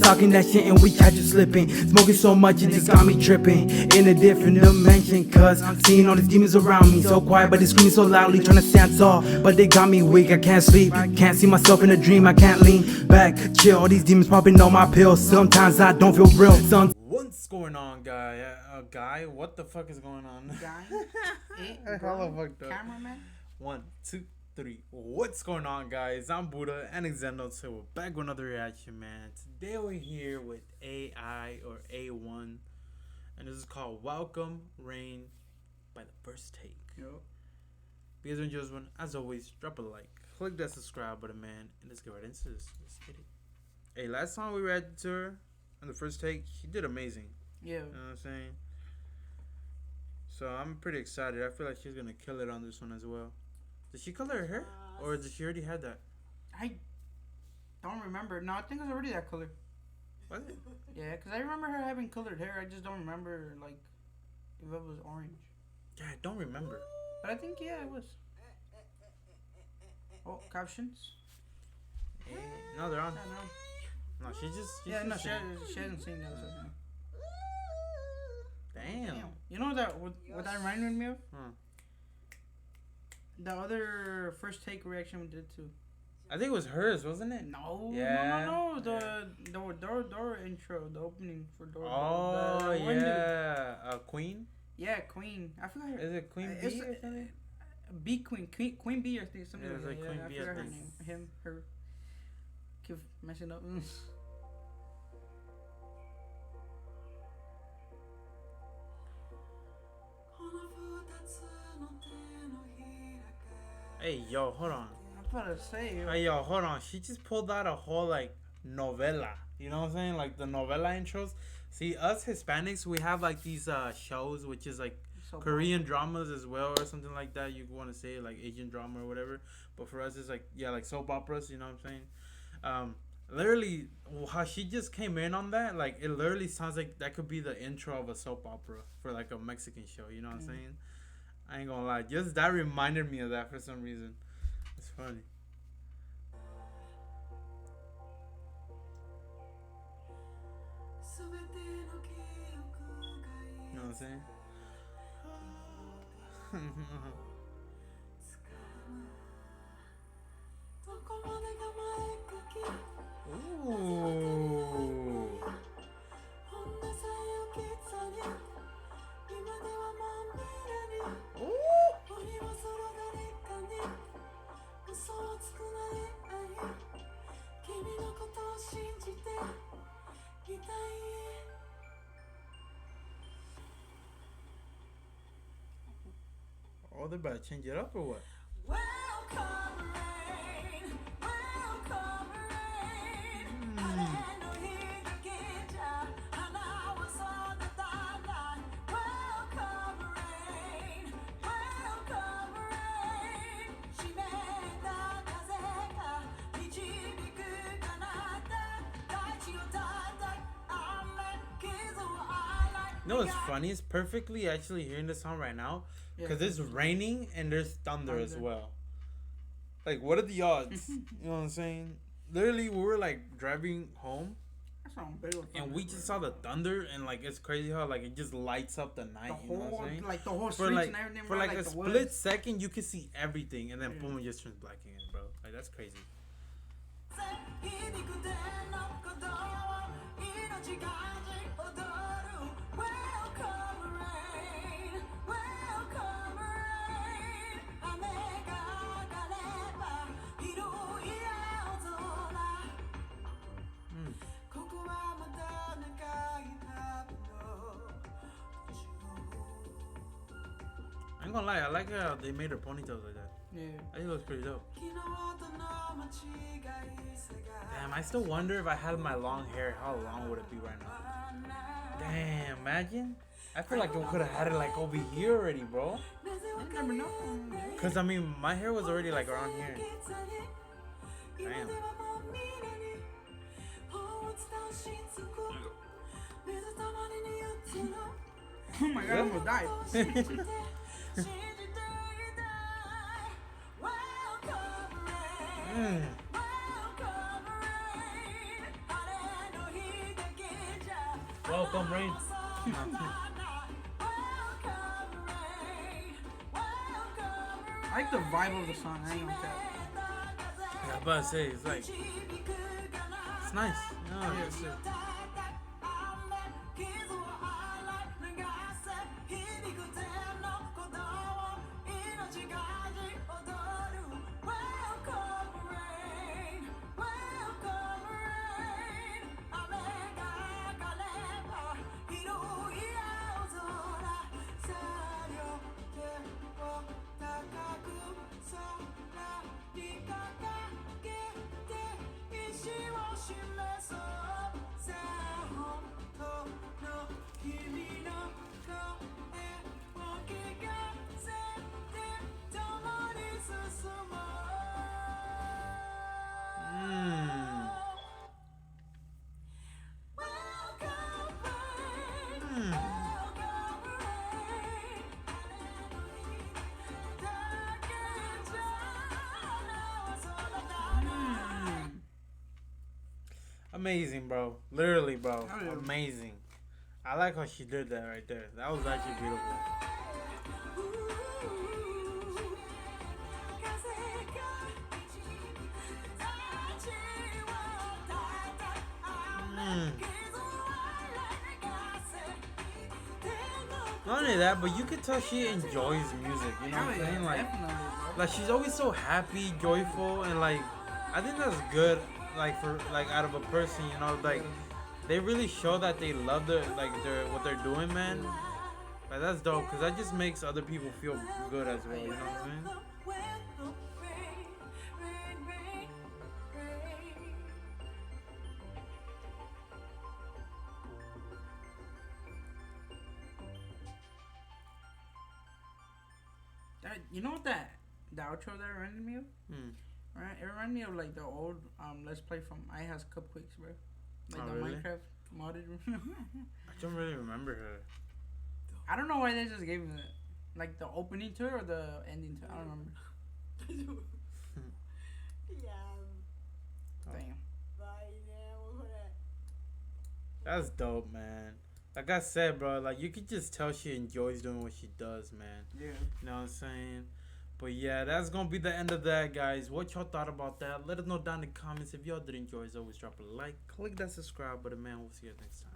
talking that shit and we catch you slipping. Smoking so much it just got me tripping in a different dimension. Cause I'm seeing all these demons around me. So quiet but they screaming so loudly, trying to stand tall, but they got me weak. I can't sleep, can't see myself in a dream. I can't lean back, chill. All these demons popping on my pills. Sometimes I don't feel real. What's going on, guy? Guy, what the fuck is going on? Guy, Hella fucked up. cameraman. 1, 2, 3. What's going on, guys? I'm Buddha and Xendo, so we're back with another reaction, man. Today we're here with AI or A1, and this is called Welcome Rain by The First Take. Yep. If you guys enjoy this one, as always, drop a like, click that subscribe button, man, and let's get right into this. Let's get it. Hey, last time we reacted to her on The First Take, she did amazing. Yeah. You know what I'm saying? So I'm pretty excited. I feel like she's gonna kill it on this one as well. Did she color her hair? Or did she already have that? I don't remember. No, I think it was already that color. Was it? Yeah, because I remember her having colored hair. I just don't remember, like, if it was orange. Yeah, I don't remember. But I think, yeah, it was. Oh, captions? Eh, no, they're on. I don't know. No, she just Yeah, no, singing. she hasn't seen those. Damn. You know what that reminded me of? Huh. The other First Take reaction we did too. I think it was hers, wasn't it? No, Yeah. no. The Dora intro, the opening for Dora. Oh, the one dude. yeah. Queen? Yeah, Queen. I forgot her. Is it Queen It's Bee or something? B Queen Bee, I think something Yeah, it was like that. like Yeah, Queen I Bee, I forgot her think. name. Him, her. Keep messing up. Hey, yo, hold on. I'm about to say. Hey, yo, hold on. She just pulled out a whole, like, novella. You know what I'm saying? Like, the novella intros. See, us Hispanics, we have, like, these shows, which is, like, So Korean dramas as well, or something like that. You want to say, like, Asian drama or whatever. But for us, it's, like, yeah, like, soap operas, you know what I'm saying? Literally, how she just came in on that, like, it literally sounds like that could be the intro of a soap opera for, like, a Mexican show. You know what I'm saying? I ain't gonna lie. Just that reminded me of that for some reason. It's funny. You know what I'm saying? Ooh. Oh, they're about to change it up or what? You know what's funny? It's perfectly actually hearing this song right now because it's raining and there's thunder as well. Like, what are the odds? You know what I'm saying? Literally, we were like driving home and we just saw the thunder and like it's crazy how like it just lights up the night. The You know what I'm saying? like the whole For streets like and everything. for bro, like a the split woods. second, you can see everything and then boom, it just turns black again, bro. Like that's crazy. I'm gonna lie, I like how they made her ponytails like that. Yeah. I think it looks pretty dope. Damn, I still wonder if I had my long hair, how long would it be right now? Damn, imagine. I feel like I could have had it like over here already, bro. You never know. Cause I mean, my hair was already like around here. Damn. Oh my god, I'm gonna die. Welcome, Rain. I like the vibe of the song. I ain't gonna tell. Yeah, I'm about to say, it's like, it's nice. No, it's amazing, bro. Literally, bro. Oh, yeah. Amazing. I like how she did that right there. That was actually beautiful. Not only that, but you could tell she enjoys music. You know what I'm saying? Like, Definitely, bro. like she's always so happy, joyful, and like, I think that's good. Like for like out of a person, you know, like they really show that they love their what they're doing, man. Like that's dope, cause that just makes other people feel good as well. You know what I'm saying? You know what the outro there reminded me of? Right, it reminded me of like the old Let's Play from I Has Cupquakes, bro. Like Oh, the really? Minecraft modded. I don't really remember her. I don't know why they just gave me that. Like the opening to it or the ending to it. I don't remember. Damn. That's dope, man. Like I said, bro, like you could just tell she enjoys doing what she does, man. Yeah. You know what I'm saying? But yeah, that's gonna be the end of that, guys. What y'all thought about that? Let us know down in the comments. If y'all did enjoy, as always, drop a like, click that subscribe button, man. We'll see you next time.